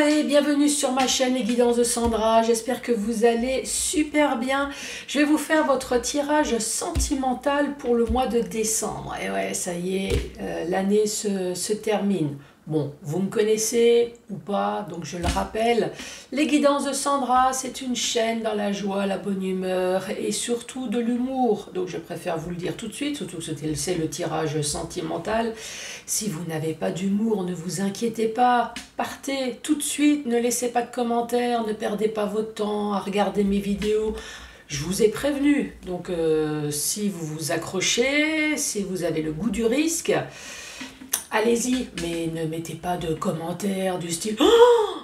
et bienvenue sur ma chaîne Les Guidances de Sandra, j'espère que vous allez super bien. Je vais vous faire votre tirage sentimental pour le mois de décembre. Et ouais, ça y est, l'année se termine. Bon, vous me connaissez ou pas, donc je le rappelle, Les Guidances de Sandra, c'est une chaîne dans la joie, la bonne humeur et surtout de l'humour. Donc je préfère vous le dire tout de suite, surtout que c'est le tirage sentimental. Si vous n'avez pas d'humour, ne vous inquiétez pas, partez tout de suite, ne laissez pas de commentaires, ne perdez pas votre temps à regarder mes vidéos. Je vous ai prévenu, donc si vous vous accrochez, si vous avez le goût du risque, allez-y, mais ne mettez pas de commentaires du style oh,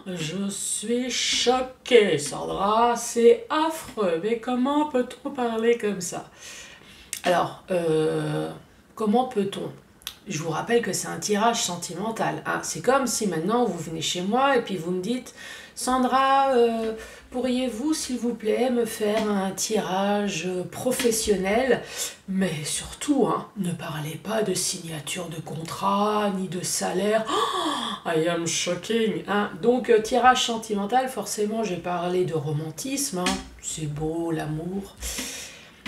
je suis choquée, Sandra, c'est affreux, mais comment peut-on parler comme ça? Alors, comment peut-on? Je vous rappelle que c'est un tirage sentimental. Hein. C'est comme si maintenant vous venez chez moi et puis vous me dites Sandra, pourriez-vous s'il vous plaît me faire un tirage professionnel? Mais surtout, hein, ne parlez pas de signature de contrat ni de salaire. Oh, I am shocking. Hein. Donc tirage sentimental, forcément j'ai parlé de romantisme. Hein. C'est beau l'amour.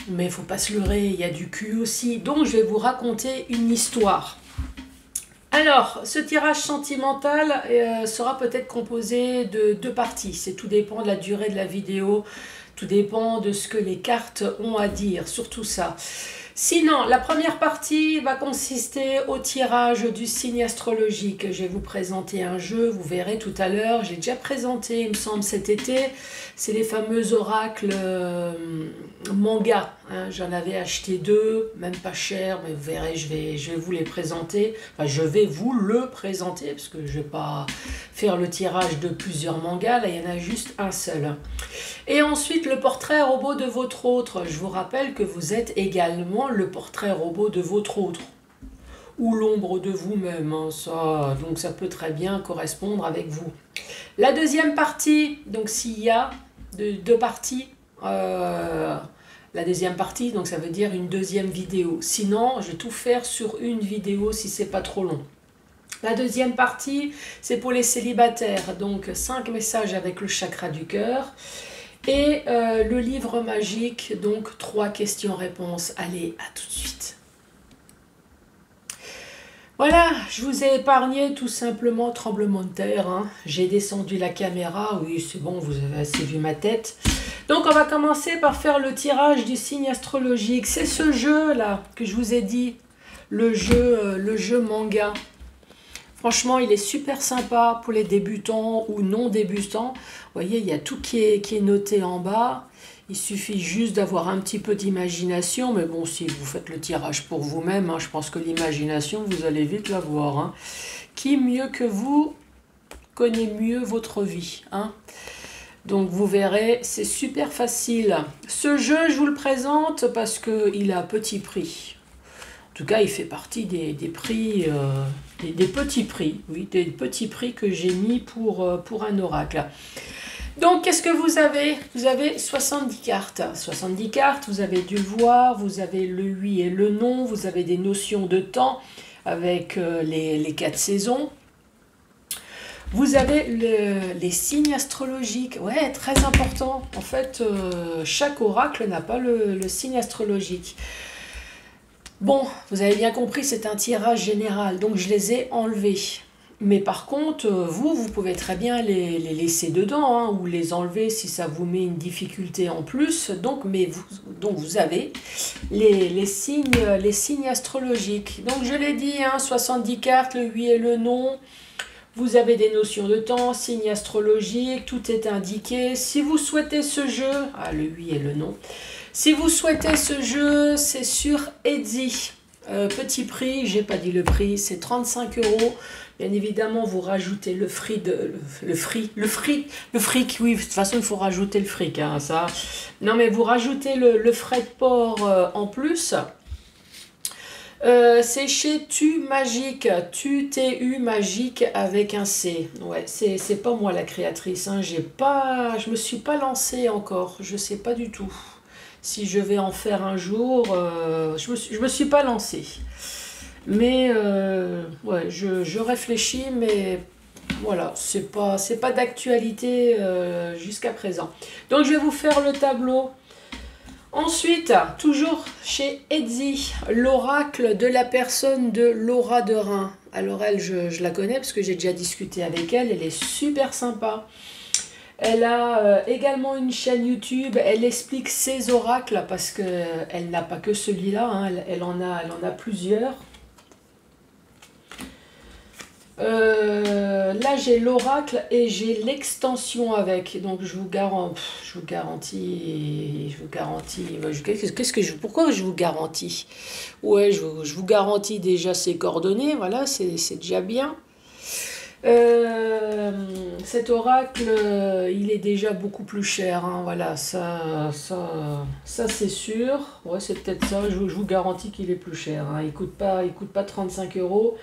Mais il ne faut pas se leurrer, il y a du cul aussi. Donc, je vais vous raconter une histoire. Alors, ce tirage sentimental sera peut-être composé de deux parties. C'est tout dépend de la durée de la vidéo. Tout dépend de ce que les cartes ont à dire, surtout ça. Sinon, la première partie va consister au tirage du signe astrologique. Je vais vous présenter un jeu, vous verrez tout à l'heure. J'ai déjà présenté, il me semble, cet été. C'est les fameux oracles manga. Hein. J'en avais acheté deux, même pas cher, mais vous verrez, je vais vous les présenter. Enfin, je vais vous le présenter, parce que je ne vais pas faire le tirage de plusieurs mangas. Là, il y en a juste un seul. Et ensuite, le portrait robot de votre autre. Je vous rappelle que vous êtes également le portrait robot de votre autre. Ou l'ombre de vous-même. Hein, ça, donc ça peut très bien correspondre avec vous. La deuxième partie, donc s'il y a deux parties, la deuxième partie, donc ça veut dire une deuxième vidéo. Sinon, je vais tout faire sur une vidéo si c'est pas trop long. La deuxième partie, c'est pour les célibataires. Donc 5 messages avec le chakra du cœur. Et le livre magique, donc 3 questions-réponses. Allez, à tout de suite. Voilà, je vous ai épargné tout simplement tremblement de terre. Hein. J'ai descendu la caméra, oui c'est bon, vous avez assez vu ma tête. Donc on va commencer par faire le tirage du signe astrologique. C'est ce jeu-là que je vous ai dit, le jeu manga. Franchement, il est super sympa pour les débutants ou non débutants. Vous voyez, il y a tout qui est noté en bas. Il suffit juste d'avoir un petit peu d'imagination. Mais bon, si vous faites le tirage pour vous-même, hein, je pense que l'imagination, vous allez vite l'avoir. Hein. Qui mieux que vous connaît mieux votre vie, hein? Donc vous verrez, c'est super facile. Ce jeu, je vous le présente parce qu'il a petit prix. En tout cas, il fait partie des prix, des petits prix, oui, des petits prix que j'ai mis pour un oracle. Donc, qu'est-ce que vous avez? Vous avez 70 cartes. 70 cartes, vous avez dû le voir, vous avez le oui et le non, vous avez des notions de temps avec les 4 saisons. Vous avez les signes astrologiques, ouais, très important. En fait, chaque oracle n'a pas le signe astrologique. Bon, vous avez bien compris, c'est un tirage général, donc je les ai enlevés. Mais par contre, vous pouvez très bien les laisser dedans, hein, ou les enlever si ça vous met une difficulté en plus. Donc vous avez les signes astrologiques. Donc je l'ai dit, hein, 70 cartes, le oui et le non. Vous avez des notions de temps, signes astrologiques, tout est indiqué. Si vous souhaitez ce jeu, le oui et le non. Si vous souhaitez ce jeu, c'est sur Etsy. Petit prix, j'ai pas dit le prix, c'est 35 €. Bien évidemment, vous rajoutez le fric, oui, de toute façon, il faut rajouter le fric, hein, ça. Non, mais vous rajoutez le frais de port en plus. C'est chez Tu Magique, Tu Magique avec un C. Ouais, c'est pas moi la créatrice, hein. Je me suis pas lancée encore, je sais pas du tout. Si je vais en faire un jour, je me suis pas lancée. Mais ouais, je réfléchis, mais voilà, c'est pas d'actualité jusqu'à présent. Donc je vais vous faire le tableau. Ensuite, toujours chez Etsy, l'oracle de la personne de Laura de Rhin. Alors elle, je la connais parce que j'ai déjà discuté avec elle, elle est super sympa. Elle a également une chaîne YouTube, elle explique ses oracles parce qu'elle n'a pas que celui-là, hein, elle en a plusieurs. Là j'ai l'oracle et j'ai l'extension avec, donc je vous garantis, pourquoi je vous garantis? Ouais, je vous garantis déjà ses coordonnées, voilà, c'est déjà bien. Cet oracle, il est déjà beaucoup plus cher, hein, voilà, ça c'est sûr. Ouais, c'est peut-être ça, je vous garantis qu'il est plus cher, hein. Il coûte pas 35 euros.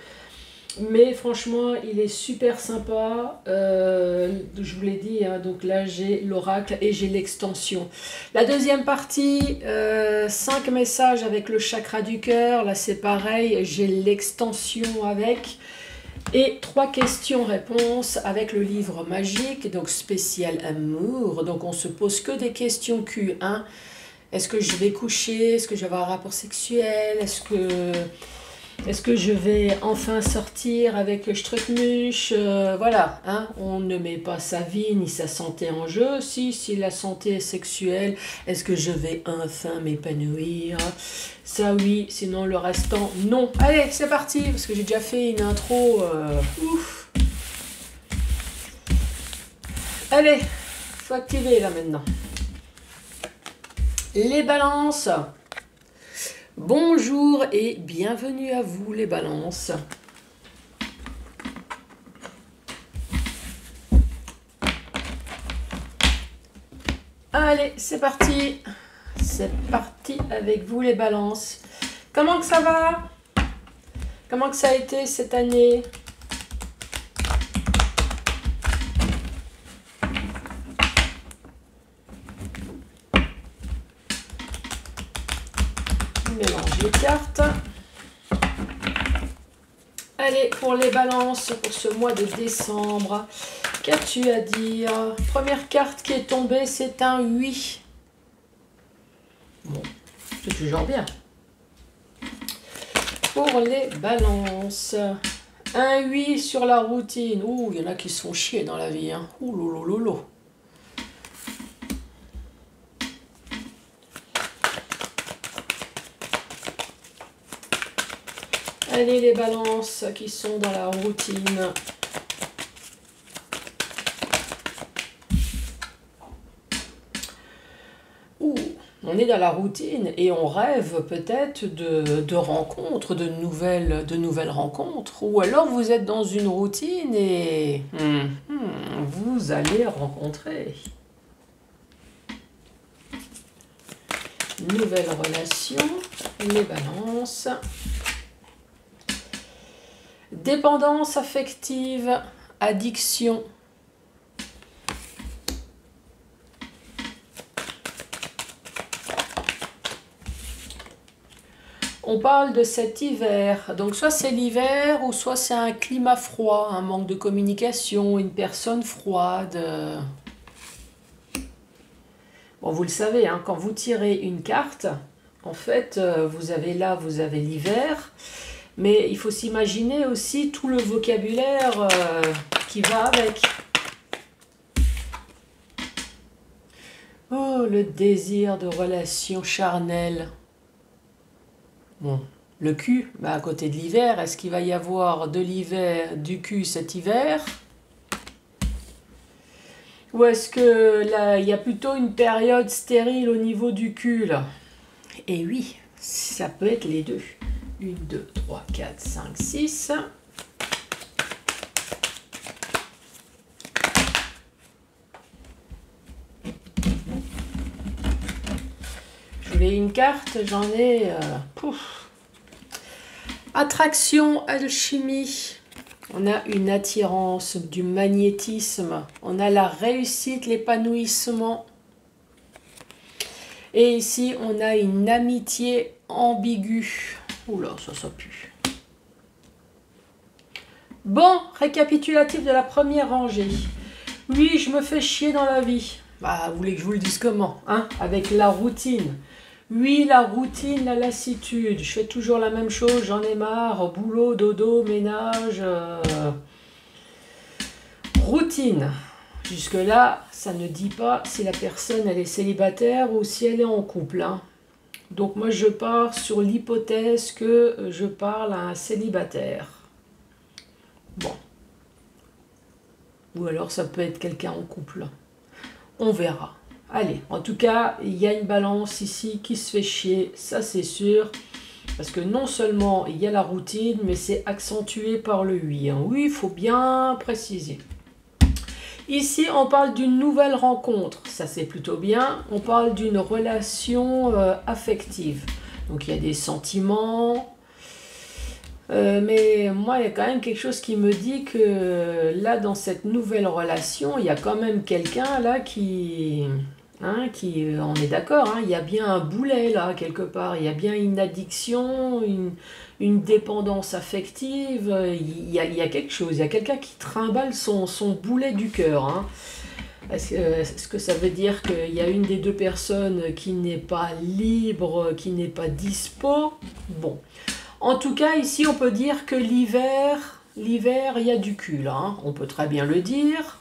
Mais franchement, il est super sympa. Je vous l'ai dit, hein, donc là j'ai l'oracle et j'ai l'extension. La deuxième partie, 5 messages avec le chakra du cœur. Là c'est pareil, j'ai l'extension avec. Et 3 questions-réponses avec le livre magique, donc spécial amour. Donc on se pose que des questions Q1. Est-ce que je vais coucher? Est-ce que je vais avoir un rapport sexuel? Est-ce que je vais enfin sortir avec Struckmuch? Voilà, hein, on ne met pas sa vie ni sa santé en jeu. Si la santé est sexuelle, est-ce que je vais enfin m'épanouir? Ça oui, sinon le restant, non. Allez, c'est parti, parce que j'ai déjà fait une intro. Ouf. Allez, faut activer là maintenant. Les balances. Bonjour et bienvenue à vous les balances. Allez, c'est parti. C'est parti avec vous les balances. Comment que ça va? Comment que ça a été cette année? Mélange les cartes. Allez, pour les balances, pour ce mois de décembre, qu'as-tu à dire? Première carte qui est tombée, c'est un 8. Bon, c'est toujours bien. Pour les balances, un 8 sur la routine. Ouh, il y en a qui se font chier dans la vie, hein. Ouh, lolo. Allez, les balances qui sont dans la routine. Ouh, on est dans la routine et on rêve peut-être de rencontres, de nouvelles rencontres. Ou alors vous êtes dans une routine et vous allez rencontrer. Nouvelle relation, les balances. Dépendance affective, addiction. On parle de cet hiver, donc soit c'est l'hiver ou soit c'est un climat froid, un manque de communication, une personne froide. Bon, vous le savez, hein, quand vous tirez une carte, en fait, vous avez l'hiver. Mais il faut s'imaginer aussi tout le vocabulaire qui va avec. Oh, le désir de relation charnelle. Bon, le cul, bah à côté de l'hiver, est-ce qu'il va y avoir de l'hiver, du cul cet hiver? Ou est-ce que là, il y a plutôt une période stérile au niveau du cul, là? Et oui, ça peut être les deux. 1, 2, 3, 4, 5, 6. Je voulais une carte, j'en ai... Attraction, alchimie. On a une attirance, du magnétisme. On a la réussite, l'épanouissement. Et ici, on a une amitié ambiguë. Oula, ça pue. Bon, récapitulatif de la première rangée. Oui, je me fais chier dans la vie. Bah, vous voulez que je vous le dise comment, hein? Avec la routine. Oui, la routine, la lassitude. Je fais toujours la même chose, j'en ai marre. Boulot, dodo, ménage. Routine. Jusque-là, ça ne dit pas si la personne elle est célibataire ou si elle est en couple, hein. Donc moi, je pars sur l'hypothèse que je parle à un célibataire. Bon. Ou alors ça peut être quelqu'un en couple. On verra. Allez, en tout cas, il y a une balance ici qui se fait chier, ça c'est sûr. Parce que non seulement il y a la routine, mais c'est accentué par le oui, hein. Oui, il faut bien préciser. Ici, on parle d'une nouvelle rencontre, ça c'est plutôt bien. On parle d'une relation affective. Donc il y a des sentiments. Mais moi, il y a quand même quelque chose qui me dit que là, dans cette nouvelle relation, il y a quand même quelqu'un là qui... Hein, on est d'accord, hein, il y a bien un boulet là, quelque part. Il y a bien une addiction, une dépendance affective. Il y a quelque chose. Il y a quelqu'un qui trimballe son boulet du cœur, hein. Est-ce que ça veut dire qu'il y a une des deux personnes qui n'est pas libre, qui n'est pas dispo? Bon. En tout cas, ici, on peut dire que l'hiver, il y a du cul, là, hein. On peut très bien le dire.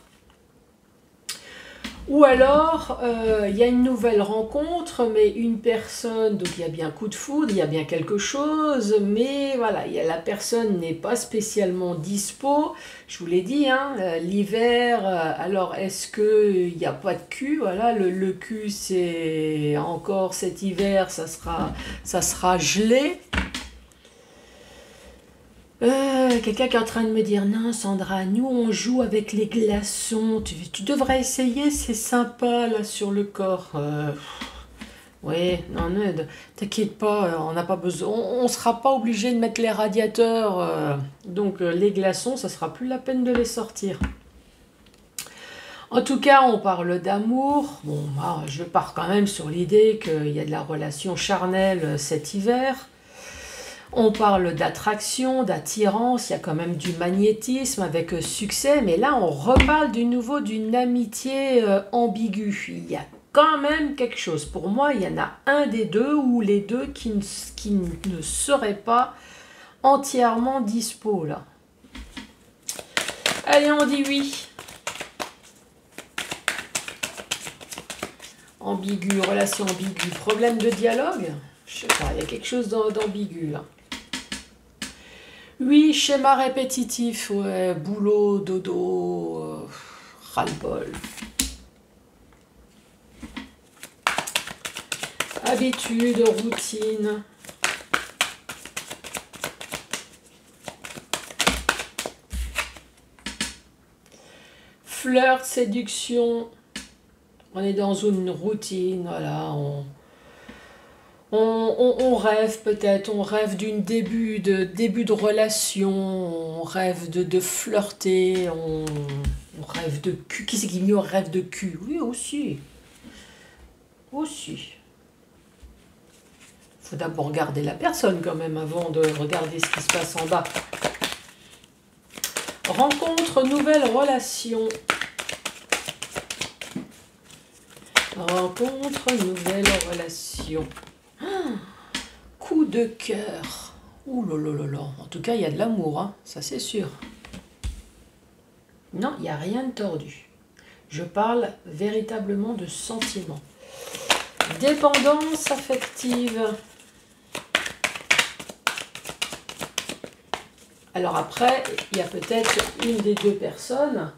Ou alors, il y a une nouvelle rencontre, mais une personne, donc il y a bien coup de foudre, il y a bien quelque chose, mais voilà, la personne n'est pas spécialement dispo. Je vous l'ai dit, hein, l'hiver, alors est-ce qu'il n'y a pas de cul? Voilà, le cul, c'est encore cet hiver, ça sera gelé. Quelqu'un qui est en train de me dire non Sandra, nous on joue avec les glaçons, tu devrais essayer, c'est sympa là sur le corps. Oui, non, t'inquiète pas, on n'a pas besoin, on sera pas obligé de mettre les radiateurs, donc les glaçons, ça sera plus la peine de les sortir. En tout cas, on parle d'amour. Bon, moi, je pars quand même sur l'idée qu'il y a de la relation charnelle cet hiver. On parle d'attraction, d'attirance, il y a quand même du magnétisme avec succès, mais là on reparle de nouveau d'une amitié ambiguë. Il y a quand même quelque chose. Pour moi, il y en a un des deux ou les deux qui ne seraient pas entièrement dispo là. Allez, on dit oui. Ambigu, relation ambiguë, problème de dialogue? Je sais pas, il y a quelque chose d'ambigu là. Oui, schéma répétitif, ouais, boulot, dodo, ras-le-bol. Habitude, routine. Flirt, séduction. On est dans une routine, voilà, on rêve peut-être, on rêve d'une début de relation, on rêve de flirter, on rêve de cul. Qui c'est qui dit on rêve de cul? Oui, aussi. Aussi. Faut d'abord regarder la personne quand même avant de regarder ce qui se passe en bas. Rencontre, nouvelle relation. Rencontre, nouvelle relation. Coup de cœur. Ouh là là là là. En tout cas, il y a de l'amour, hein, ça c'est sûr. Non, il n'y a rien de tordu. Je parle véritablement de sentiments. Dépendance affective. Alors après, il y a peut-être une des deux personnes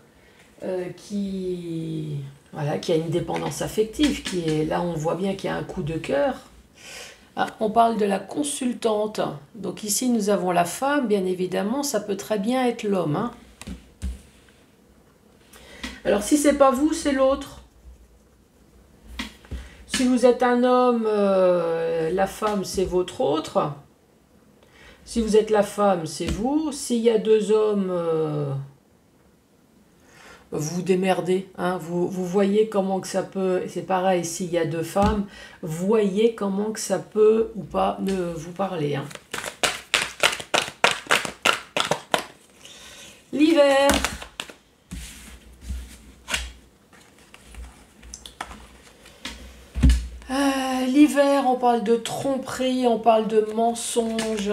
qui a une dépendance affective, qui est là, on voit bien qu'il y a un coup de cœur. Ah, on parle de la consultante. Donc ici, nous avons la femme, bien évidemment, ça peut très bien être l'homme, hein. Alors si c'est pas vous, c'est l'autre. Si vous êtes un homme, la femme, c'est votre autre. Si vous êtes la femme, c'est vous. S'il y a deux hommes, vous vous démerdez, hein. Vous voyez comment que ça peut, c'est pareil, s'il y a deux femmes, voyez comment que ça peut ou pas ne vous parler, hein. l'hiver. L'hiver, on parle de tromperie, on parle de mensonge.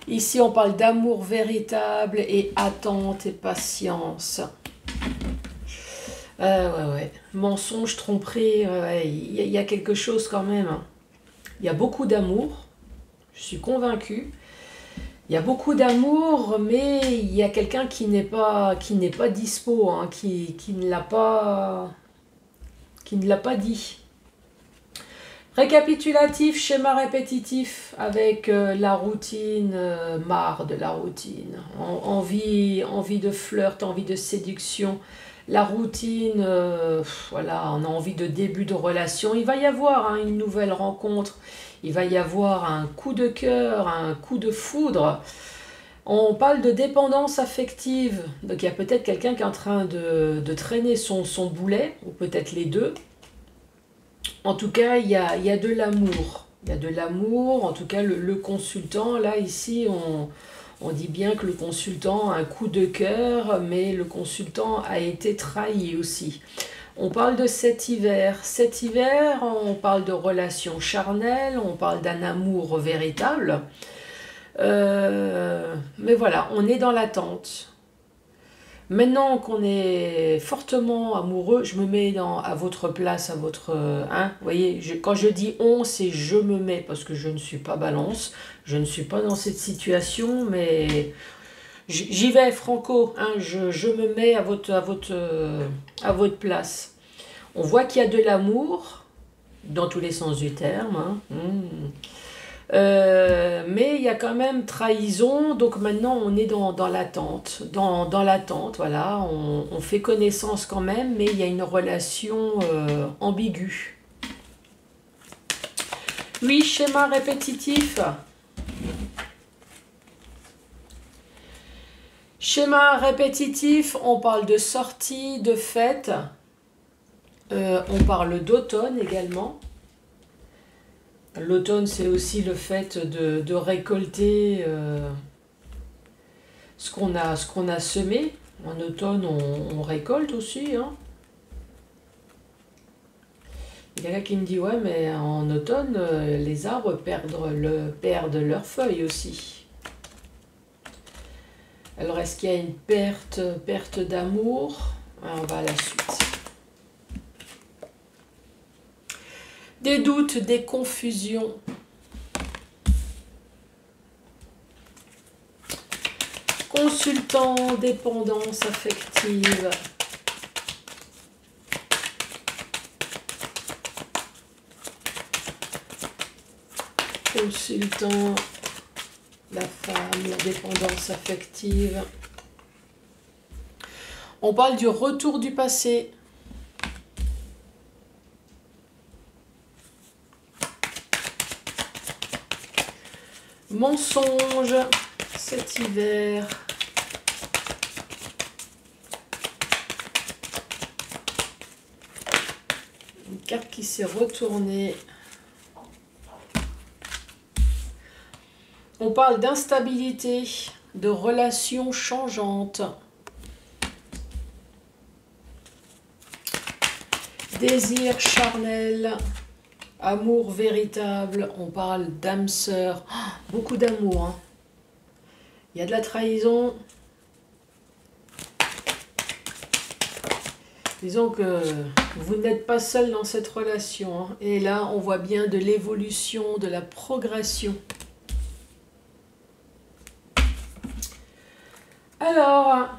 Ici, on parle d'amour véritable et attente et patience. Ouais. Mensonge, tromperie, ouais, il y a quelque chose quand même. Il y a beaucoup d'amour, je suis convaincue. Il y a beaucoup d'amour, mais il y a quelqu'un qui n'est pas dispo, hein, qui ne l'a pas dit. Récapitulatif, schéma répétitif avec la routine, marre de la routine, envie de flirt, envie de séduction. La routine, voilà, on a envie de début de relation. Il va y avoir hein, une nouvelle rencontre, il va y avoir un coup de cœur, un coup de foudre. On parle de dépendance affective, donc il y a peut-être quelqu'un qui est en train de traîner son boulet, ou peut-être les deux. En tout cas, il y a de l'amour. Il y a de l'amour, en tout cas le consultant, là ici, on dit bien que le consultant a un coup de cœur, mais le consultant a été trahi aussi. On parle de cet hiver. Cet hiver, on parle de relations charnelles, on parle d'un amour véritable. Mais voilà, on est dans l'attente. Maintenant qu'on est fortement amoureux, je me mets à votre place, à votre... Hein, vous voyez, quand je dis on, c'est je me mets, parce que je ne suis pas balance, je ne suis pas dans cette situation, mais j'y vais franco, hein, je me mets à votre place. On voit qu'il y a de l'amour, dans tous les sens du terme, hein. Mais il y a quand même trahison, donc maintenant on est dans l'attente, dans l'attente, voilà, on fait connaissance quand même, mais il y a une relation ambiguë. Oui, schéma répétitif. Schéma répétitif, on parle de sortie, de fête, on parle d'automne également. L'automne, c'est aussi le fait de récolter ce qu'on a semé. En automne, on récolte aussi. Hein. Il y a quelqu'un qui me dit, ouais, mais en automne, les arbres perdent leurs feuilles aussi. Alors, est-ce qu'il y a une perte d'amour? On va à la suite. Des doutes, des confusions. Consultant, dépendance affective. Consultant, la femme, la dépendance affective. On parle du retour du passé. Mensonge, cet hiver. Une carte qui s'est retournée. On parle d'instabilité, de relations changeantes. Désir charnel. Amour véritable, on parle d'âme sœur, beaucoup d'amour. Hein. Il y a de la trahison. Disons que vous n'êtes pas seul dans cette relation. Hein. Et là, on voit bien de l'évolution, de la progression. Alors,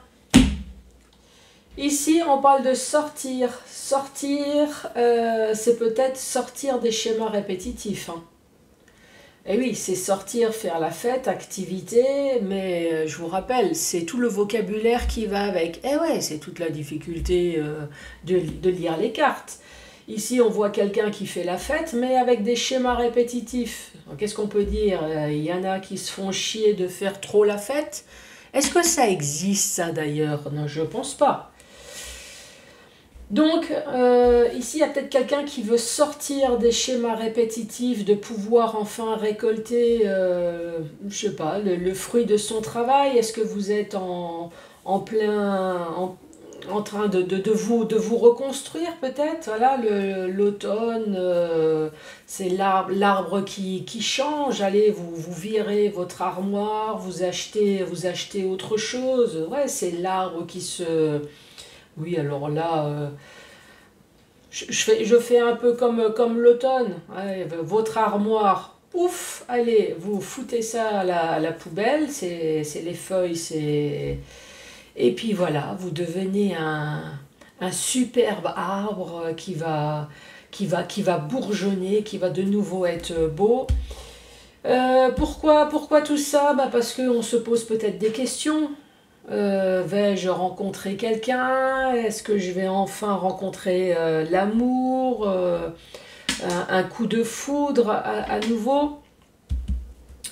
ici, on parle de sortir. Sortir, c'est peut-être sortir des schémas répétitifs. Hein. Et oui, c'est sortir, faire la fête, activité, mais je vous rappelle, c'est tout le vocabulaire qui va avec. Et ouais, c'est toute la difficulté de lire les cartes. Ici, on voit quelqu'un qui fait la fête, mais avec des schémas répétitifs. Qu'est-ce qu'on peut dire? Il y en a qui se font chier de faire trop la fête. Est-ce que ça existe, ça, d'ailleurs? Non, je ne pense pas. Donc, ici, il y a peut-être quelqu'un qui veut sortir des schémas répétitifs, de pouvoir enfin récolter, je sais pas, le fruit de son travail. Est-ce que vous êtes en plein, en train de vous reconstruire peut-être? Voilà, l'automne, c'est l'arbre qui change. Allez, vous virez votre armoire, vous achetez autre chose. Ouais, c'est l'arbre qui se... Oui, alors là, je fais un peu comme l'automne. Ouais, votre armoire, ouf, allez, vous foutez ça à la poubelle, c'est les feuilles, c'est... Et puis voilà, vous devenez un superbe arbre qui va bourgeonner, qui va de nouveau être beau. Pourquoi tout ça? Bah parce qu'on se pose peut-être des questions. Vais-je rencontrer quelqu'un? Est-ce que je vais enfin rencontrer l'amour? Un coup de foudre à nouveau?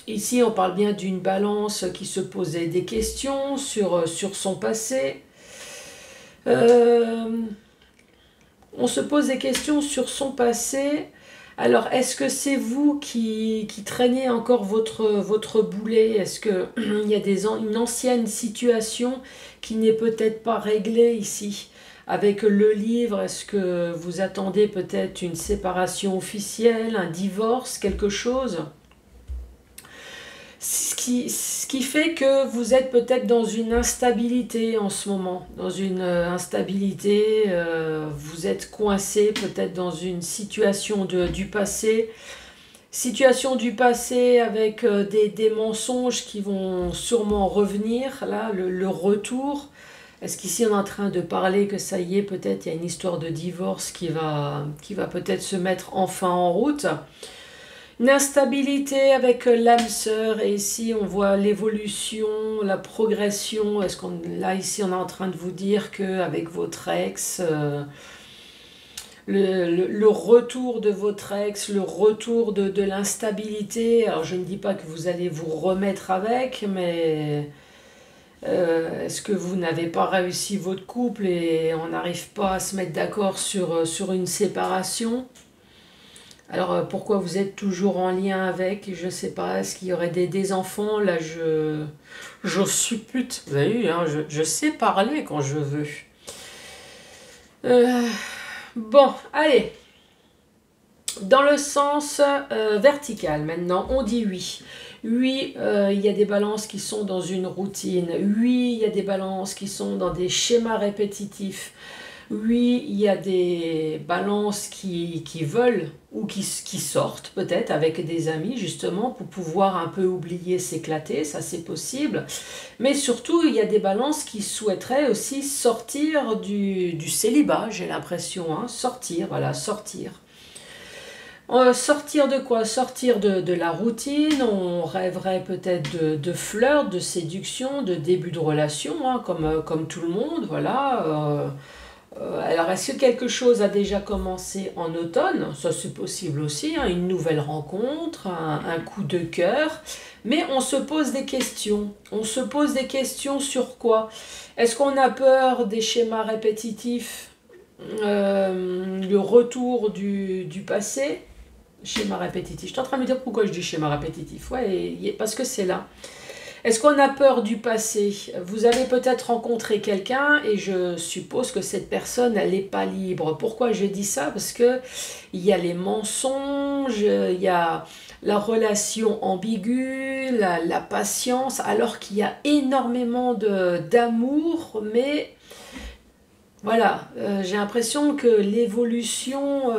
Ici, on parle bien d'une balance qui se posait des questions sur son passé. Euh, on se pose des questions sur son passé. Alors, est-ce que c'est vous qui traînez encore votre boulet? Est-ce qu'il y a une ancienne situation qui n'est peut-être pas réglée ici? Avec le livre, est-ce que vous attendez peut-être une séparation officielle, un divorce, quelque chose? Ce qui fait que vous êtes peut-être dans une instabilité en ce moment, dans une instabilité, vous êtes coincé peut-être dans une situation du passé avec des mensonges qui vont sûrement revenir, là, le retour. Est-ce qu'ici on est en train de parler que ça y est, peut-être il y a une histoire de divorce qui va peut-être se mettre enfin en route? Une instabilité avec l'âme sœur, et ici on voit l'évolution, la progression. Là ici on est en train de vous dire que avec votre ex, le retour de votre ex, le retour de l'instabilité. Alors je ne dis pas que vous allez vous remettre avec, mais est-ce que vous n'avez pas réussi votre couple et on n'arrive pas à se mettre d'accord sur une séparation? Alors pourquoi vous êtes toujours en lien avec, je sais pas, est-ce qu'il y aurait des enfants? Là je suppute, vous avez vu, hein, je sais parler quand je veux. Euh, bon, allez, dans le sens vertical maintenant, on dit oui. Oui, il y a des balances qui sont dans une routine. Oui, il y a des balances qui sont dans des schémas répétitifs. Oui, il y a des balances qui veulent ou qui sortent peut-être avec des amis justement pour pouvoir un peu oublier, s'éclater, ça c'est possible. Mais surtout, il y a des balances qui souhaiteraient aussi sortir du célibat, j'ai l'impression, hein, sortir, voilà, sortir. Sortir de quoi? Sortir de la routine, on rêverait peut-être de flirts, de séduction, de début de relation, hein, comme tout le monde, voilà. Alors, est-ce que quelque chose a déjà commencé en automne? Ça, c'est possible aussi, hein, une nouvelle rencontre, un coup de cœur. Mais on se pose des questions. On se pose des questions sur quoi? Est-ce qu'on a peur des schémas répétitifs, le retour du passé? Schéma répétitif. Je suis en train de me dire pourquoi je dis schéma répétitif. Ouais, parce que c'est là. Est-ce qu'on a peur du passé? Vous avez peut-être rencontré quelqu'un et je suppose que cette personne, elle n'est pas libre. Pourquoi je dis ça? Parce que il y a les mensonges, il y a la relation ambiguë, la patience, alors qu'il y a énormément d'amour, mais voilà, j'ai l'impression que l'évolution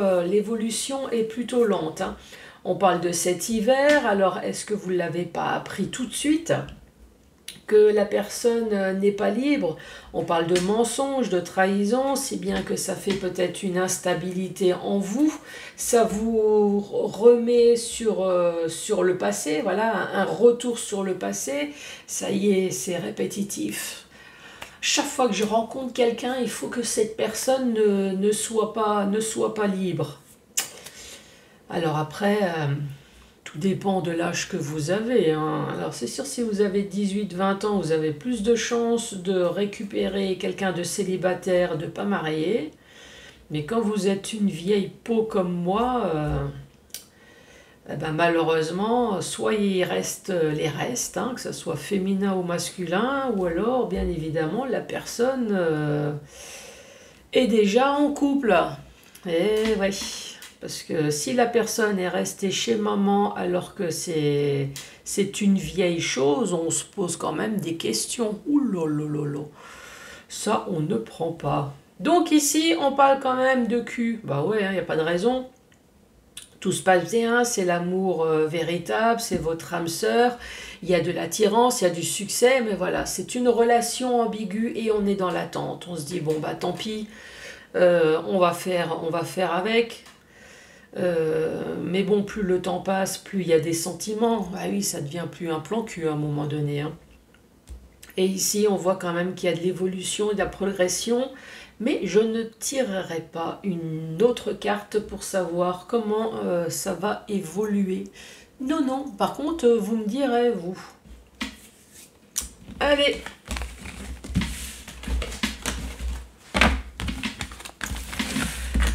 est plutôt lente, hein. On parle de cet hiver, alors est-ce que vous ne l'avez pas appris tout de suite que la personne n'est pas libre? On parle de mensonges, de trahison, si bien que ça fait peut-être une instabilité en vous, ça vous remet sur le passé, voilà, un retour sur le passé, ça y est, c'est répétitif. Chaque fois que je rencontre quelqu'un, il faut que cette personne ne soit pas libre. Alors après, tout dépend de l'âge que vous avez, hein. Alors c'est sûr, si vous avez 18-20 ans, vous avez plus de chances de récupérer quelqu'un de célibataire, de pas marié. Mais quand vous êtes une vieille peau comme moi, eh ben malheureusement, soit il reste les restes, hein, que ce soit féminin ou masculin, ou alors, bien évidemment, la personne est déjà en couple. Et oui, parce que si la personne est restée chez maman alors que c'est une vieille chose, on se pose quand même des questions. Ouh là là là là. Ça, on ne prend pas. Donc ici, on parle quand même de cul. Bah ouais, il n'y a pas de raison. Tout se passe bien, c'est l'amour véritable, c'est votre âme sœur. Il y a de l'attirance, il y a du succès, mais voilà, c'est une relation ambiguë et on est dans l'attente. On se dit, bon bah tant pis, on va faire avec. Mais bon, plus le temps passe, plus il y a des sentiments. Ah oui, ça devient plus un plan cul à un moment donné, hein. Et ici, on voit quand même qu'il y a de l'évolution et de la progression. Mais je ne tirerai pas une autre carte pour savoir comment ça va évoluer. Non, non. Par contre, vous me direz, vous. Allez.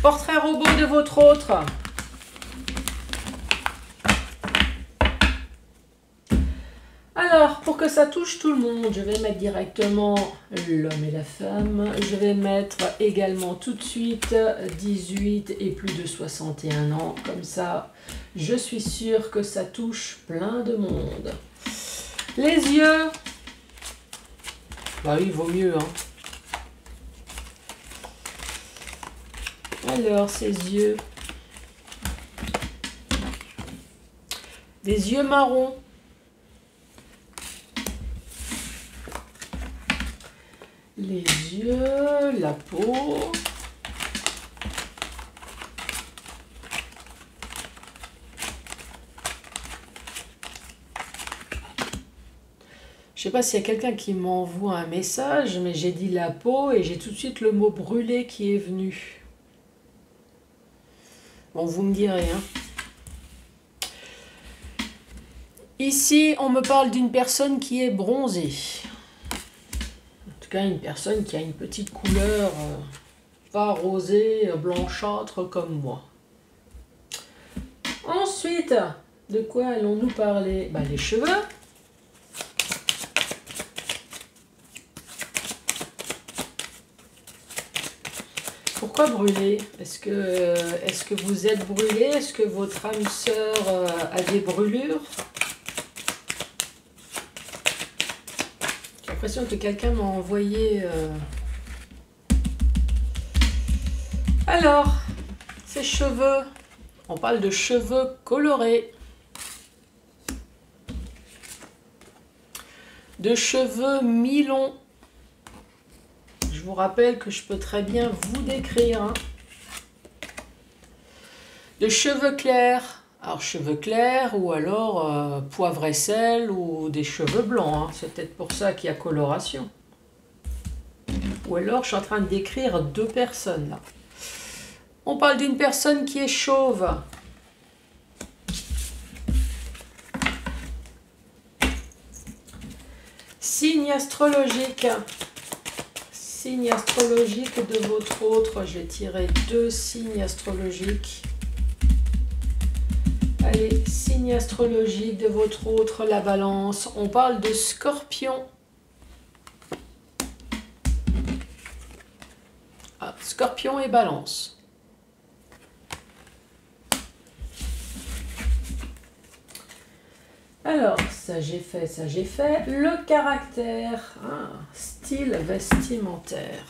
Portrait robot de votre autre. Alors, pour que ça touche tout le monde, je vais mettre directement l'homme et la femme. Je vais mettre également tout de suite 18 et plus de 61 ans. Comme ça, je suis sûre que ça touche plein de monde. Les yeux. Bah oui, il vaut mieux, hein. Alors, ces yeux. Des yeux marrons. Les yeux, la peau. Je sais pas s'il y a quelqu'un qui m'envoie un message, mais j'ai dit la peau et j'ai tout de suite le mot brûlé qui est venu. Bon, vous me direz, hein. Ici, on me parle d'une personne qui est bronzée. Une personne qui a une petite couleur pas rosée, blanchâtre comme moi. Ensuite, de quoi allons-nous parler? Bah, les cheveux. Pourquoi brûler? Est-ce que vous êtes brûlé? Est-ce que votre âme sœur a des brûlures? J'ai l'impression que quelqu'un m'a envoyé... Alors, ces cheveux, on parle de cheveux colorés, de cheveux mi-longs. Je vous rappelle que je peux très bien vous décrire, hein. De cheveux clairs, alors cheveux clairs ou alors poivre et sel ou des cheveux blancs, hein. C'est peut-être pour ça qu'il y a coloration. Ou alors je suis en train de décrire deux personnes là. On parle d'une personne qui est chauve. Signe astrologique. Signe astrologique de votre autre. Je vais tirer deux signes astrologiques. Allez, signe astrologique de votre autre, la Balance. On parle de Scorpion. Ah, Scorpion et Balance. Alors, ça j'ai fait, ça j'ai fait. Le caractère, style vestimentaire.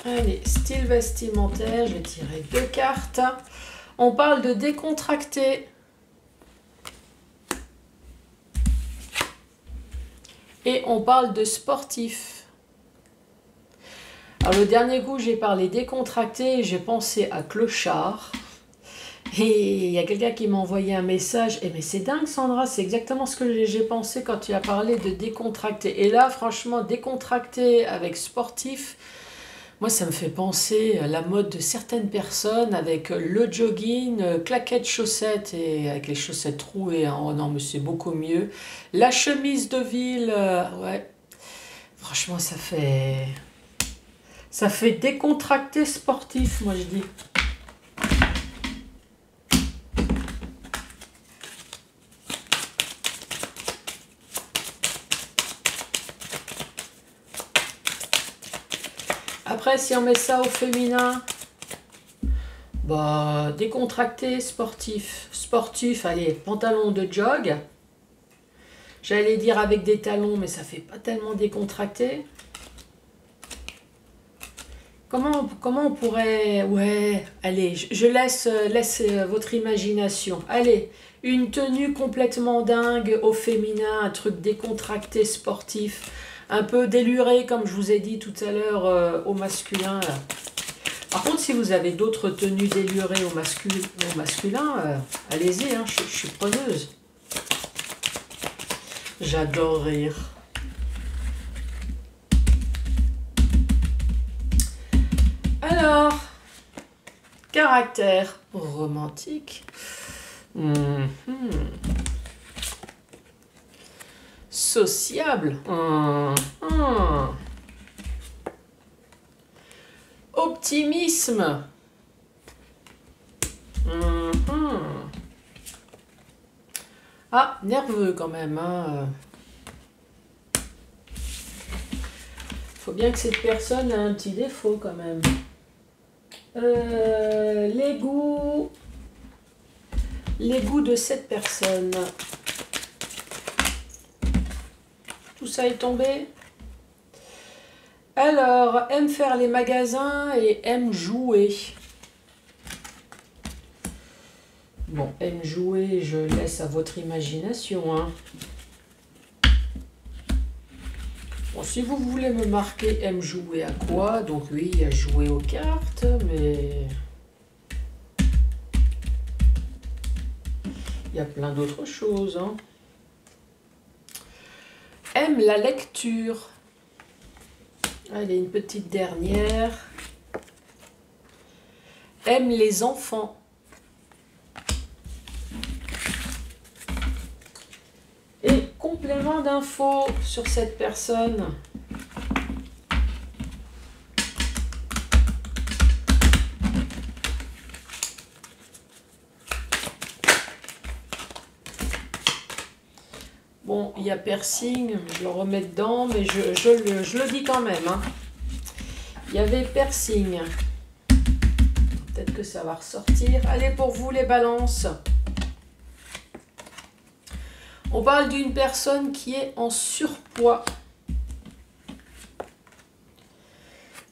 Allez, style vestimentaire, je vais tirer deux cartes. On parle de décontracté. Et on parle de sportif. Alors le dernier coup, j'ai parlé décontracté et j'ai pensé à clochard. Et il y a quelqu'un qui m'a envoyé un message. Mais c'est dingue Sandra, c'est exactement ce que j'ai pensé quand tu as parlé de décontracté. Et là, franchement, décontracté avec sportif, moi ça me fait penser à la mode de certaines personnes avec le jogging, claquettes, chaussettes et avec les chaussettes trouées. Oh non, mais c'est beaucoup mieux. La chemise de ville, ouais. Franchement, ça fait... Ça fait décontracté sportif, moi je dis. Après, si on met ça au féminin, bah, décontracté, sportif. Sportif, allez, pantalon de jog. J'allais dire avec des talons, mais ça fait pas tellement décontracté. Comment on pourrait... Ouais, allez, je laisse votre imagination. Allez, une tenue complètement dingue au féminin, un truc décontracté, sportif, un peu déluré, comme je vous ai dit tout à l'heure, au masculin. Là. Par contre, si vous avez d'autres tenues délurées au masculin, allez-y, hein, je suis preneuse. J'adore rire. Alors, caractère romantique. Sociable. Optimisme. Ah, nerveux quand même. Hein. Faut bien que cette personne ait un petit défaut quand même. Les goûts de cette personne. Tout ça est tombé. Alors, aime faire les magasins et aime jouer. Bon, aime jouer, je laisse à votre imagination. Hein. Bon, si vous voulez me marquer aime jouer à quoi? Donc oui, à jouer aux cartes, mais... il y a plein d'autres choses. Hein. Aime la lecture. Allez, une petite dernière. Aime les enfants. Et complément d'infos sur cette personne. Bon, il y a piercing, je le remets dedans, mais je le dis quand même. Hein. Il y avait piercing. Peut-être que ça va ressortir. Allez, pour vous les balances. On parle d'une personne qui est en surpoids.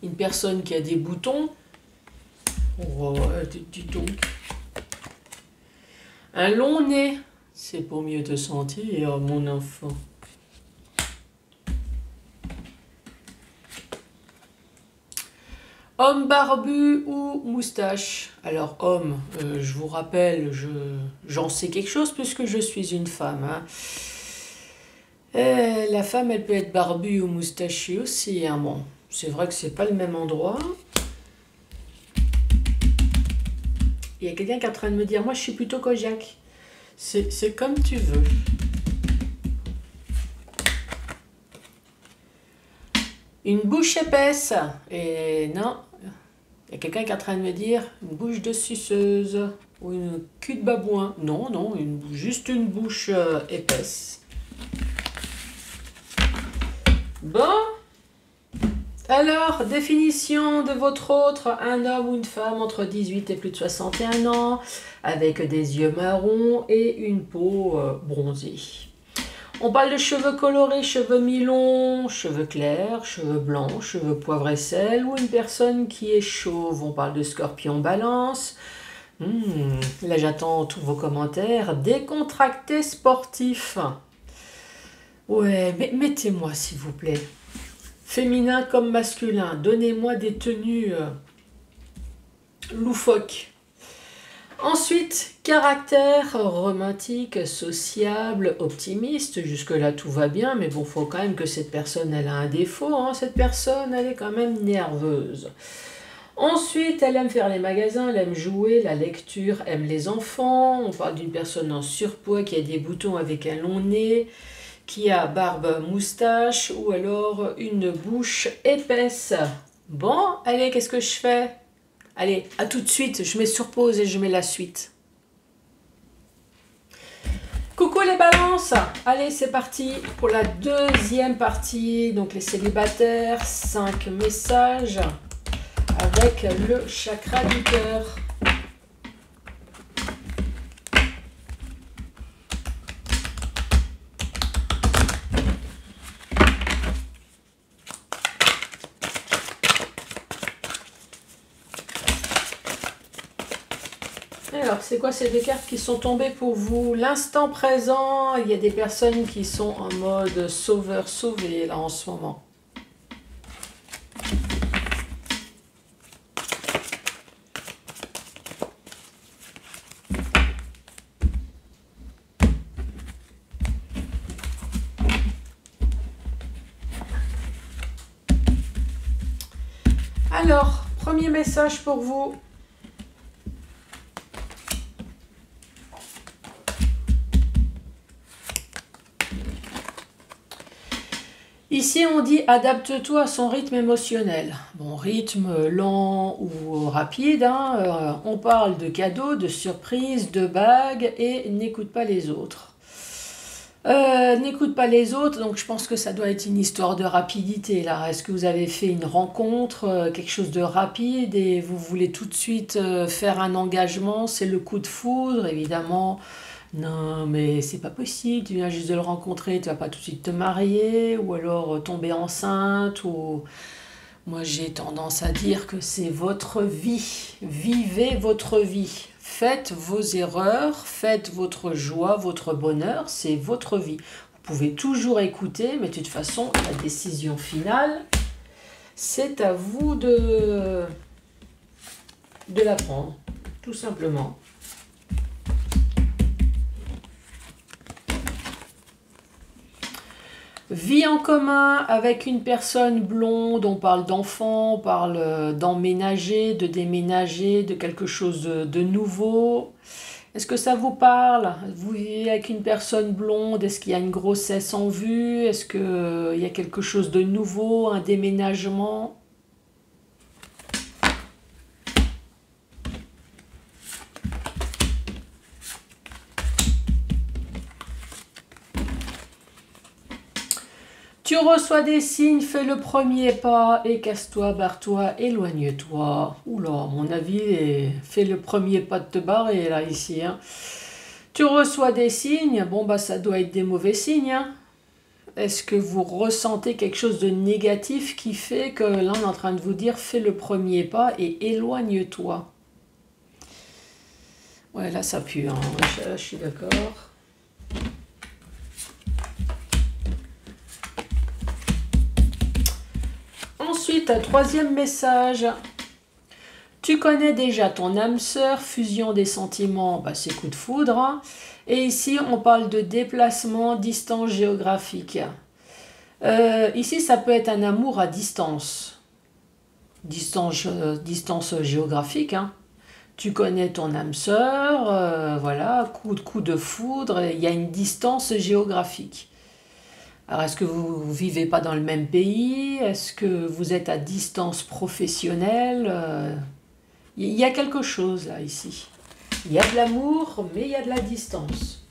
Une personne qui a des boutons. Oh, dis donc. Un long nez. C'est pour mieux te sentir, mon enfant. Homme barbu ou moustache? Alors, homme, je vous rappelle, j'en sais quelque chose puisque je suis une femme. Hein. La femme, elle peut être barbue ou moustachue aussi. Hein. Bon, c'est vrai que c'est pas le même endroit. Il y a quelqu'un qui est en train de me dire, moi je suis plutôt Kojak. C'est comme tu veux. Une bouche épaisse. Et non, il y a quelqu'un qui est en train de me dire une bouche de suceuse ou une cul de babouin. Non, non, juste une bouche épaisse. Bon. Alors, définition de votre autre, un homme ou une femme entre 18 et plus de 61 ans, avec des yeux marrons et une peau bronzée. On parle de cheveux colorés, cheveux mi-longs, cheveux clairs, cheveux blancs, cheveux poivre et sel, ou une personne qui est chauve. On parle de scorpion balance. Là, j'attends tous vos commentaires. Décontracté sportif. Ouais, mais mettez-moi s'il vous plaît. Féminin comme masculin, donnez-moi des tenues loufoques. Ensuite, caractère romantique, sociable, optimiste. Jusque-là, tout va bien, mais bon, faut quand même que cette personne, elle a un défaut. Hein. Cette personne, elle est quand même nerveuse. Ensuite, elle aime faire les magasins, elle aime jouer, la lecture, aime les enfants. On parle d'une personne en surpoids qui a des boutons avec un long nez, qui a barbe, moustache ou alors une bouche épaisse. Bon, allez, qu'est-ce que je fais? Allez, à tout de suite, je mets sur pause et je mets la suite. Coucou les balances! Allez, c'est parti pour la deuxième partie. Donc les célibataires, 5 messages avec le chakra du cœur. Alors, c'est quoi ces deux cartes qui sont tombées pour vous? L'instant présent, il y a des personnes qui sont en mode sauveur-sauvé là en ce moment. Alors, premier message pour vous. Ici, on dit adapte-toi à son rythme émotionnel. Bon, rythme lent ou rapide, hein, on parle de cadeaux, de surprises, de bagues et n'écoute pas les autres. N'écoute pas les autres, donc je pense que ça doit être une histoire de rapidité là. Est-ce que vous avez fait une rencontre, quelque chose de rapide et vous voulez tout de suite faire un engagement? C'est le coup de foudre, évidemment. Non, mais c'est pas possible, tu viens juste de le rencontrer, tu vas pas tout de suite te marier, ou alors tomber enceinte, ou... Moi j'ai tendance à dire que c'est votre vie, vivez votre vie, faites vos erreurs, faites votre joie, votre bonheur, c'est votre vie. Vous pouvez toujours écouter, mais de toute façon, la décision finale, c'est à vous de la prendre, tout simplement. Vie en commun avec une personne blonde, on parle d'enfant, on parle d'emménager, de déménager, de quelque chose de nouveau. Est-ce que ça vous parle? Vous vivez avec une personne blonde, est-ce qu'il y a une grossesse en vue? Est-ce qu'il y a quelque chose de nouveau, un déménagement? Tu reçois des signes, fais le premier pas et casse-toi, barre-toi, éloigne-toi. Oula, à mon avis, fais le premier pas de te barrer là, ici. Hein. Tu reçois des signes, bon bah ça doit être des mauvais signes. Hein. Est-ce que vous ressentez quelque chose de négatif qui fait que là on est en train de vous dire fais le premier pas et éloigne-toi? Ouais, là ça pue, hein. Je suis d'accord. Ensuite, troisième message. Tu connais déjà ton âme sœur, fusion des sentiments, bah, c'est coup de foudre. Hein. Et ici, on parle de déplacement, distance géographique. Ici, ça peut être un amour à distance. Distance géographique. Hein. Tu connais ton âme sœur, voilà, coup de foudre, il y a une distance géographique. Alors, est-ce que vous ne vivez pas dans le même pays? Est-ce que vous êtes à distance professionnelle? Il y a quelque chose là, ici. Il y a de l'amour, mais il y a de la distance.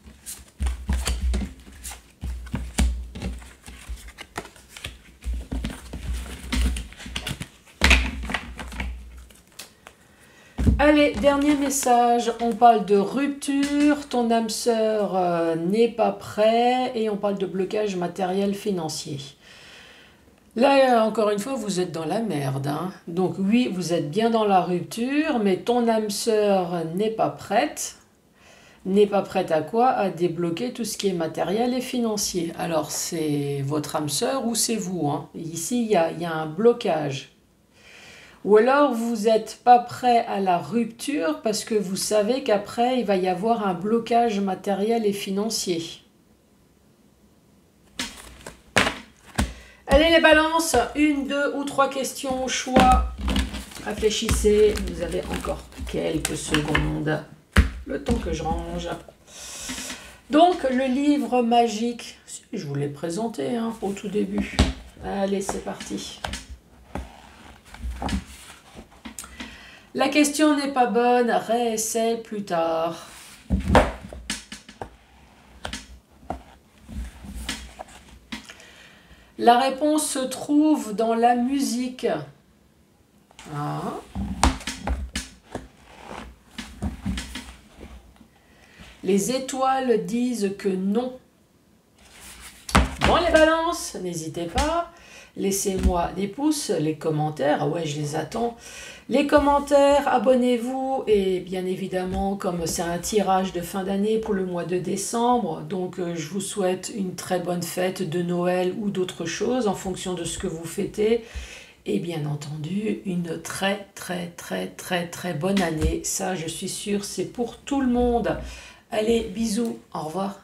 Allez, dernier message, on parle de rupture, ton âme sœur n'est pas prêt et on parle de blocage matériel financier. Là, encore une fois, vous êtes dans la merde. Hein. Donc oui, vous êtes bien dans la rupture, mais ton âme sœur n'est pas prête. N'est pas prête à quoi? À débloquer tout ce qui est matériel et financier. Alors, c'est votre âme sœur ou c'est vous? Hein. Ici, il y a un blocage. Ou alors vous n'êtes pas prêt à la rupture parce que vous savez qu'après il va y avoir un blocage matériel et financier. Allez les balances, 1, 2 ou 3 questions au choix. Réfléchissez, vous avez encore quelques secondes. Le temps que je range. Donc le livre magique, je vous l'ai présenté hein, au tout début. Allez c'est parti. La question n'est pas bonne, réessaye plus tard. La réponse se trouve dans la musique. Ah. Les étoiles disent que non. Bon les balances, n'hésitez pas. Laissez-moi des pouces, les commentaires. Ouais, je les attends. Les commentaires, abonnez-vous. Et bien évidemment, comme c'est un tirage de fin d'année pour le mois de décembre, donc je vous souhaite une très bonne fête de Noël ou d'autres choses en fonction de ce que vous fêtez. Et bien entendu, une très bonne année. Ça, je suis sûre, c'est pour tout le monde. Allez, bisous, au revoir.